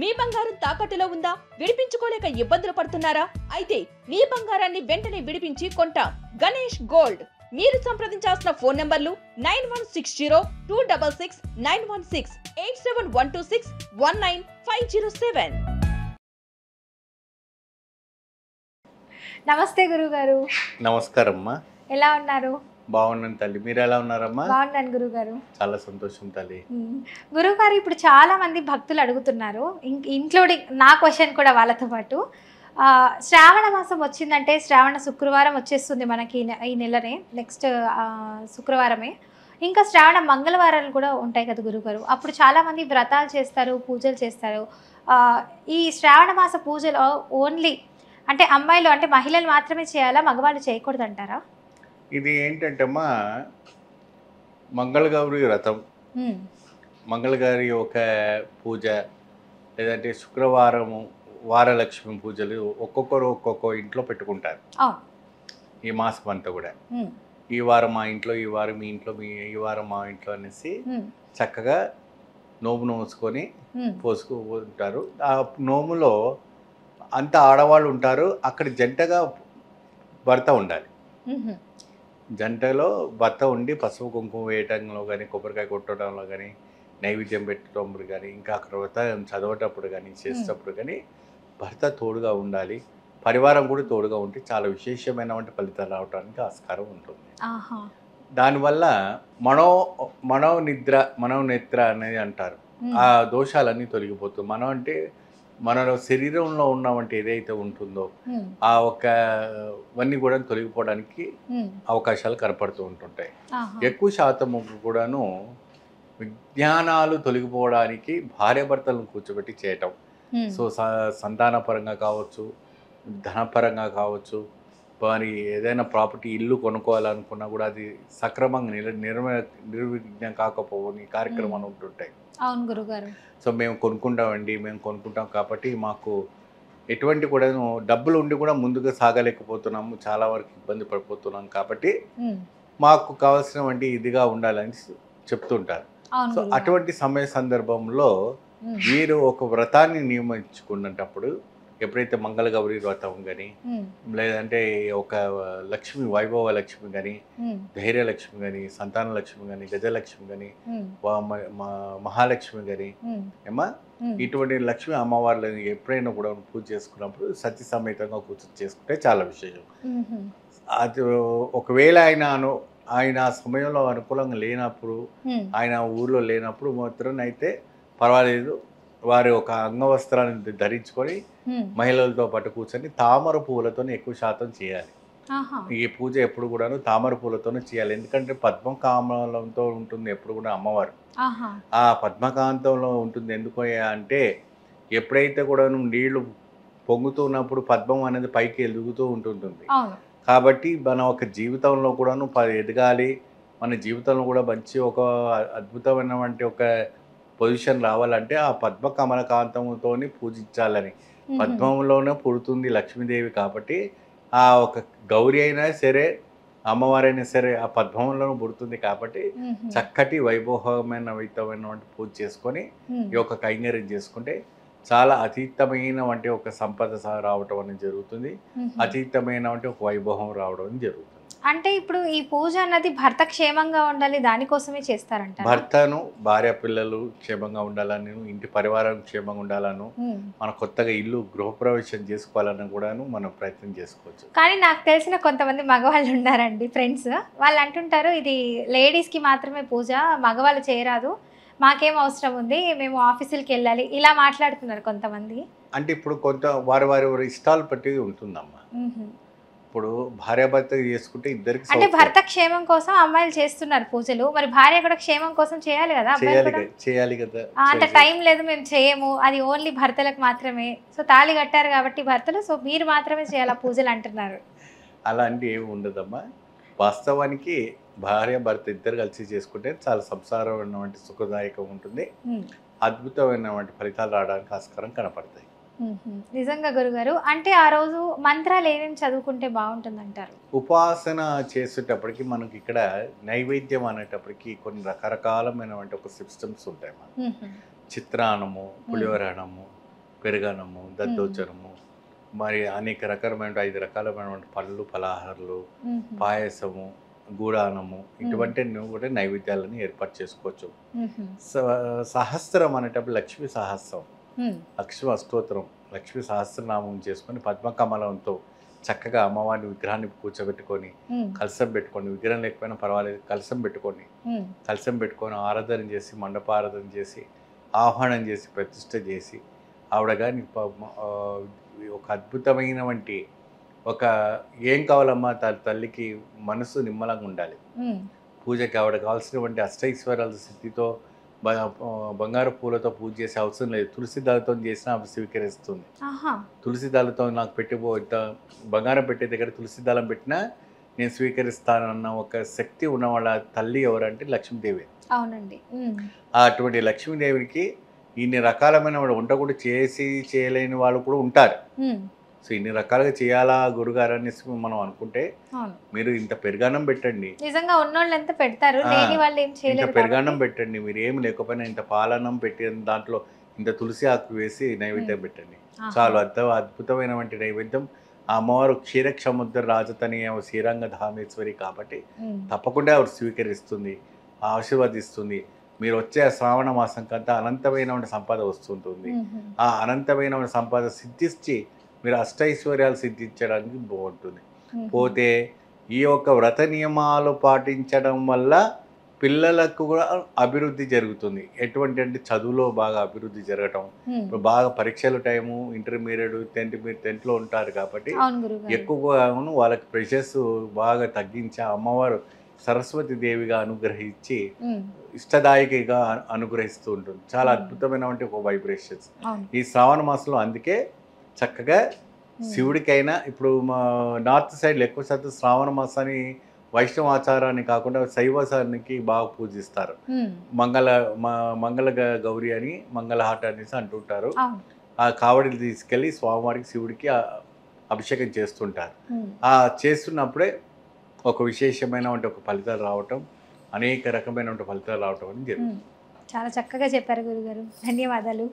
మీ బంగారం తాకట్టులో ఉందా? విడిపించుకోలేక ఇబ్బందులు పడుతున్నారా? అయితే మీ బంగారాన్ని వెంటనే విడిపించి కొంటాం. గణేష్ గోల్డ్. మీరు సంప్రదించాల్సిన ఫోన్ నంబర్లు 9160266916 8712619507. నమస్తే గురుగారు. నమస్కారం అమ్మా. ఎలా ఉన్నారు? బాగున్నాను తల్లి, మీరు ఎలా ఉన్నారమ్మా? బాగున్నాను గురుగారు. చాలా సంతోషం తల్లి. గురుగారు, ఇప్పుడు చాలా మంది భక్తులు అడుగుతున్నారు, ఇంక్లూడింగ్ నా క్వశ్చన్ కూడా వాళ్ళతో పాటు. శ్రావణ మాసం వచ్చిందంటే శ్రావణ శుక్రవారం వచ్చేస్తుంది మనకి ఈ నెలనే, నెక్స్ట్ శుక్రవారమే. ఇంకా శ్రావణ మంగళవారాలు కూడా ఉంటాయి కదా గురుగారు. అప్పుడు చాలామంది వ్రతాలు చేస్తారు, పూజలు చేస్తారు. ఈ శ్రావణ మాస పూజలు ఓన్లీ అంటే అమ్మాయిలు అంటే మహిళలు మాత్రమే చేయాలా, మగవాళ్ళు చేయకూడదు అంటారా? ఇది ఏంటంటే అమ్మా, మంగళగౌరి వ్రతం, మంగళగారి ఒక పూజ, లేదంటే శుక్రవారము వారలక్ష్మి పూజలు ఒక్కొక్కరు ఒక్కొక్క ఇంట్లో పెట్టుకుంటారు ఈ మాసం అంతా కూడా. ఈ వారం మా ఇంట్లో, ఈ వారం మీ ఇంట్లో, ఈ వారం మా ఇంట్లో అనేసి చక్కగా నోము నోసుకొని పోసుకుంటారు. ఆ నోములో అంతా ఆడవాళ్ళు ఉంటారు. అక్కడ జంటగా భర్త ఉండాలి. జంటలో భర్త ఉండి పసుపు కుంకుమ వేయటంలో కానీ, కొబ్బరికాయ కొట్టడంలో కానీ, నైవేద్యం పెట్టడంలో కానీ, ఇంకా అక్కడ వ్రతం చదవటప్పుడు కానీ, చేసేటప్పుడు కానీ భర్త తోడుగా ఉండాలి. పరివారం కూడా తోడుగా ఉంటే చాలా విశేషమైన ఫలితాలు రావడానికి ఆస్కారం ఉంటుంది. దానివల్ల మనోనిద్ర అనేది అంటారు. ఆ దోషాలన్నీ తొలగిపోతుంది. మనం అంటే మన శరీరంలో ఉన్నవంటి ఏదైతే ఉంటుందో ఆ ఒక్కవన్నీ కూడా తొలగిపోవడానికి అవకాశాలు కనపడుతూ ఉంటుంటాయి. ఎక్కువ శాతం కూడాను విజ్ఞానాలు తొలగిపోవడానికి భార్యాభర్తలను కూర్చోబెట్టి చేయటం. సో సంతానపరంగా కావచ్చు, ధనపరంగా కావచ్చు, మరి ఏదైనా ప్రాపర్టీ ఇల్లు కొనుక్కోవాలనుకున్నా కూడా అది సక్రమంగా నిర్విఘ్నం కాకపోవని కార్యక్రమాలు ఉంటుంటాయి. అవును గురుగారు. సో మేము కొనుక్కుంటాం కాబట్టి మాకు ఎటువంటి కూడా డబ్బులు ఉండి కూడా ముందుగా సాగలేకపోతున్నాము, చాలా వరకు ఇబ్బంది పడిపోతున్నాం కాబట్టి మాకు కావాల్సినటువంటి ఇదిగా ఉండాలని చెప్తుంటారు. సో అటువంటి సందర్భంలో మీరు ఒక వ్రతాన్ని నియమించుకున్నప్పుడు, ఎప్పుడైతే మంగళగౌరి వ్రతం కానీ, లేదంటే ఒక లక్ష్మి వైభవ లక్ష్మి కానీ, ధైర్యలక్ష్మి కానీ, సంతాన లక్ష్మి కానీ, గజలక్ష్మి కానీ, మహాలక్ష్మి కానీ ఏమా ఇటువంటి లక్ష్మి అమ్మవార్లని ఎప్పుడైనా కూడా పూజ చేసుకున్నప్పుడు సత్య సమేతంగా కూర్చొని చేసుకుంటే చాలా విశేషం. అది ఒకవేళ ఆయన సమయంలో అనుకూలంగా లేనప్పుడు, ఆయన ఊర్లో లేనప్పుడు మాత్రం అయితే పర్వాలేదు, వారి ఒక అంగవస్త్రాన్ని ధరించుకొని మహిళలతో పాటు కూర్చొని తామర పువ్వులతో ఎక్కువ శాతం చేయాలి. ఈ పూజ ఎప్పుడు కూడాను తామర పూలతోనే చేయాలి. ఎందుకంటే పద్మకాంతంతో ఉంటుంది ఎప్పుడు కూడా అమ్మవారు. ఆ పద్మకాంతంలో ఉంటుంది. ఎందుకు అంటే ఎప్పుడైతే కూడా నీళ్లు పొంగుతున్నప్పుడు పద్మం అనేది పైకి ఎదుగుతూ ఉంటుంటుంది. కాబట్టి మన ఒక జీవితంలో కూడాను ఎదగాలి, మన జీవితంలో కూడా మంచి ఒక అద్భుతమైనటువంటి ఒక పొజిషన్ రావాలంటే ఆ పద్మ కమలకాంతంతో పూజించాలని. పద్మంలోనే పుడుతుంది లక్ష్మీదేవి కాబట్టి ఆ ఒక గౌరి అయినా సరే, అమ్మవారైనా సరే ఆ పద్మంలోనూ పుడుతుంది కాబట్టి చక్కటి వైభవమైనటువంటి పూజ చేసుకొని ఈ యొక్క కైంకర్యం చేసుకుంటే చాలా అతీతమైన ఒక సంపద రావటం అనేది జరుగుతుంది. అతీతమైన ఒక వైభవం రావడం జరుగుతుంది. అంటే ఇప్పుడు ఈ పూజ అన్నది భర్త క్షేమంగా ఉండాలి, దానికోసమే చేస్తారంట. భర్తను, భార్య పిల్లలు క్షేమంగా ఉండాలని, ఇంటి పరివారం క్షేమంగా ఉండాలను, మన కొత్తగా ఇల్లు గృహప్రవేశం చేసుకోవాలని కూడాను మనం ప్రయత్నం చేసుకోవచ్చు. కానీ నాకు తెలిసిన కొంతమంది మగవాళ్ళు ఉన్నారండి, ఫ్రెండ్స్, వాళ్ళు అంటుంటారు ఇది లేడీస్కి మాత్రమే పూజ, మగవాళ్ళు చేయరాదు, మాకేం అవసరం ఉంది, మేము ఆఫీసులకి వెళ్ళాలి, ఇలా మాట్లాడుతున్నారు కొంతమంది. అంటే ఇప్పుడు వారి ఇష్టాలు బట్టి ఉంటుందమ్మా. ఇప్పుడు భార్యాభర్త చేసుకుంటే ఇద్దరికి అంటే భర్త క్షేమం కోసం అమ్మాయిలు చేస్తున్నారు పూజలు, మరి భార్య కూడా క్షేమం కోసం చేయాలి కదా, చేయాలి కదా. అంత టైం లేదు, మేము చేయము, అది ఓన్లీ భర్తలకు మాత్రమే, సో తాళి కట్టారు కాబట్టి భర్తలు, సో మీరు మాత్రమే చేయాలి పూజలు అంటున్నారు. అలాంటి ఏమి ఉండదమ్మా. వాస్తవానికి భార్య భర్త ఇద్దరు కలిసి చేసుకుంటే చాలా సంసారమైనటువంటి సుఖదాయకం ఉంటుంది, అద్భుతమైనటువంటి ఫలితాలు రావడానికి ఆస్కారం కనపడతాయి. నిజంగా గురుగారు, అంటే ఆ రోజు మంత్రాలు ఏమేమి చదువుకుంటే బాగుంటుంది అంటారు? ఉపాసన చేసేటప్పటికి మనకి ఇక్కడ నైవేద్యం అనేటప్పటికి కొన్ని రకరకాలమైనటువంటి ఒక సిస్టమ్స్ ఉంటాయి. మన చిత్రాన్నము, పులిహోరాన్నము, పెరుగన్నము, దద్దోజనము, మరి అనేక రకాలమైన 5 రకాలమైనటువంటి పళ్ళు, ఫలాహారాలు, పాయసము, గూడానము, ఇటువంటివి కూడా నైవేద్యాలను ఏర్పాటు చేసుకోవచ్చు. సహస్రం అనేటప్పుడు లక్ష్మీ సహస్రం, లక్ష్మీ అష్టోత్తరం, లక్ష్మీ సహస్రనామం చేసుకొని పద్మకమలంతో చక్కగా అమ్మవారిని విగ్రహాన్ని కూర్చోబెట్టుకొని కలసం పెట్టుకొని, విగ్రహం లేకపోయినా పర్వాలేదు కలసం పెట్టుకొని ఆరాధన చేసి, మండపారాధన చేసి, ఆహ్వానం చేసి, ప్రతిష్ఠ చేసి, ఆవిడ కానీ ఒక అద్భుతమైనటువంటి ఒక ఏం కావాలమ్మా తల్లికి మనసు నిమ్మలంగా ఉండాలి. పూజకి ఆవిడ కావాల్సినటువంటి అష్టైశ్వర్యాల సిద్ధితో బంగారు పూలతో పూజ చేసే అవసరం లేదు. తులసి దళతో చేసినా ఆమె స్వీకరిస్తుంది. తులసి దళతో నాకు బంగారం పెట్టే దగ్గర తులసి దళం పెట్టినా నేను స్వీకరిస్తానన్న ఒక శక్తి ఉన్న వాళ్ళ తల్లి ఎవరంటే లక్ష్మీదేవి. అవునండి. అటువంటి లక్ష్మీదేవికి ఇన్ని రకాలమైన వంట కూడా చేయలేని వాళ్ళు కూడా ఉంటారు. సో ఇన్ని రకాలుగా చేయాలా గురుగారు అనేసి మనం అనుకుంటే మీరు ఇంత పెరుగన్నం పెట్టండి, నిజంగా ఉన్నోళ్ళు ఎంత పెడతారు, లేని వాళ్ళు ఏం చేయలేరు. ఇంత పెరుగన్నం పెట్టండి, మీరు ఏమి లేకపోయినా ఇంత పాలన్నం పెట్టి దాంట్లో ఇంత తులసి ఆకు వేసి నైవేద్యం పెట్టండి, చాలు. అద్భుతమైనటువంటి నైవేద్యం. ఆ అమ్మవారు క్షీరక్షముద్ర రాజతని శ్రీరంగ ధామేశ్వరి కాబట్టి తప్పకుండా ఆవిడ స్వీకరిస్తుంది, ఆశీర్వదిస్తుంది. మీరు వచ్చే శ్రావణ మాసం కంతా అనంతమైన సంపద వస్తుంటుంది. ఆ అనంతమైన సంపద సిద్ధించి మీరు అష్టైశ్వర్యాలు సిద్ధించడానికి బాగుంటుంది. పోతే ఈ యొక్క వ్రత నియమాలు పాటించడం వల్ల పిల్లలకు కూడా అభివృద్ధి జరుగుతుంది. ఎటువంటి అంటే చదువులో బాగా అభివృద్ధి జరగటం. ఇప్పుడు బాగా పరీక్షల టైము, ఇంటర్మీడియట్, 10th లో ఉంటారు కాబట్టి ఎక్కువగా వాళ్ళకి ప్రెషర్స్ బాగా తగ్గించి అమ్మవారు సరస్వతి దేవిగా అనుగ్రహించి ఇష్టదాయకిగా అనుగ్రహిస్తూ ఉంటుంది. చాలా అద్భుతమైనటువంటి ఒక వైబ్రేషన్స్ ఈ శ్రావణ మాసంలో. అందుకే చక్కగా శివుడికైనా ఇప్పుడు మా నార్త్ సైడ్లో ఎక్కువ శాతం శ్రావణ మాసాన్ని వైష్ణవ ఆచారాన్ని కాకుండా శైవసానికి బాగా పూజిస్తారు. మంగళ గౌరి అని, మంగళహాట అనేసి అంటుంటారు. ఆ కావడిని తీసుకెళ్ళి స్వామివారికి, శివుడికి అభిషేకం చేస్తుంటారు. ఆ చేస్తున్నప్పుడే ఒక విశేషమైన ఒక ఫలితాలు రావటం, అనేక రకమైన ఫలితాలు రావటం అని జరుగుతుంది. చాలా చక్కగా చెప్పారు గురుగారు, ధన్యవాదాలు.